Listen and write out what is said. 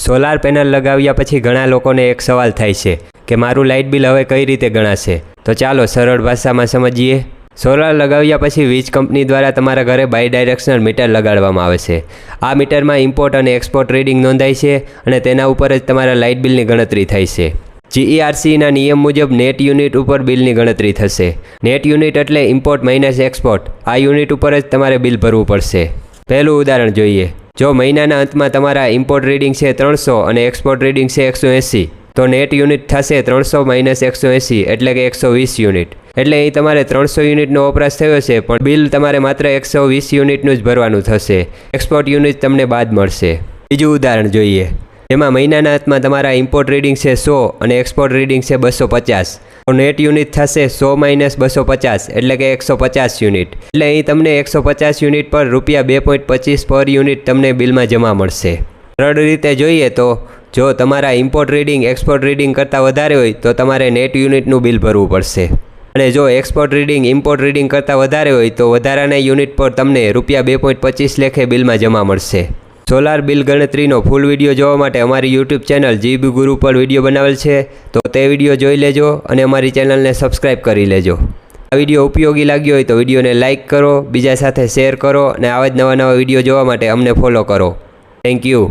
Solar panel લગાવ્યા પછી ઘણા લોકોને એક સવાલ થાય છે કે મારું લાઇટ બિલ હવે કઈ રીતે ગણાશે? તો ચાલો સરળ ભાષામાં સમજીએ। સોલાર લગાવ્યા પછી વીજ કંપની દ્વારા તમારા ઘરે બાય ડાયરેક્શનલ મીટર લગાડવામાં આવે છે। આ મીટરમાં ઇમ્પોર્ટ અને એક્સપોર્ટ રીડિંગ નોંધાય છે અને તેના ઉપર જ તમારા લાઇટ બિલની ગણતરી થાય છે। GERCના નિયમ મુજબ નેટ યુનિટ ઉપર બિલની ગણતરી થશે। નેટ યુનિટ એટલે ઇમ્પોર્ટ માઇનસ એક્સપોર્ટ। આ યુનિટ ઉપર જ તમારે બિલ ભરવું પડશે। પહેલું ઉદાહરણ જોઈએ। જો મહિનાના અંતમાં તમારા ઇમ્પોર્ટ રીડિંગ છે 300 અને એક્સપોર્ટ રીડિંગ છે 180 તો નેટ યુનિટ થશે 300 માઇનસ 180 એટલે કે 120 યુનિટ। એટલે અહીં તમારે 300 યુનિટનો વપરાશ થયો છે પણ બિલ તમારે માત્ર 120 યુનિટનું જ ભરવાનું થશે। એક્સપોર્ટ યુનિટ તમને બાદ મળશે। બીજું ઉદાહરણ જોઈએ, જેમાં મહિનાના અંતમાં તમારા ઇમ્પોર્ટ રીડિંગ છે 100 અને એક્સપોર્ટ રીડિંગ છે 250 તો નેટ યુનિટ થશે 100 માઇનસ 250 એટલે કે 150 યુનિટ। એટલે અહીં તમને 150 યુનિટ પર ₹2.25 પર યુનિટ તમને બિલમાં જમા મળશે। સરળ રીતે જોઈએ તો જો તમારા ઇમ્પોર્ટ રીડિંગ એક્સપોર્ટ રીડિંગ કરતાં વધારે હોય તો તમારે નેટ યુનિટનું બિલ ભરવું પડશે અને જો એક્સપોર્ટ રીડિંગ ઇમ્પોર્ટ રીડિંગ કરતાં વધારે હોય તો વધારાના યુનિટ પર તમને ₹2.25 લેખે બિલમાં જમા મળશે। સોલાર બિલ ગણતરીનો ફૂલ વિડીયો જોવા માટે અમારી યુટ્યુબ ચેનલ જીબી ગુરુ પર વિડીયો બનાવેલ છે તો તે વિડીયો જોઈ લેજો અને અમારી ચેનલને સબસ્ક્રાઈબ કરી લેજો। આ વિડીયો ઉપયોગી લાગ્યો હોય તો વિડીયોને લાઇક કરો, બીજા સાથે શેર કરો અને આવા જ નવા વિડીયો જોવા માટે અમને ફોલો કરો। Thank you.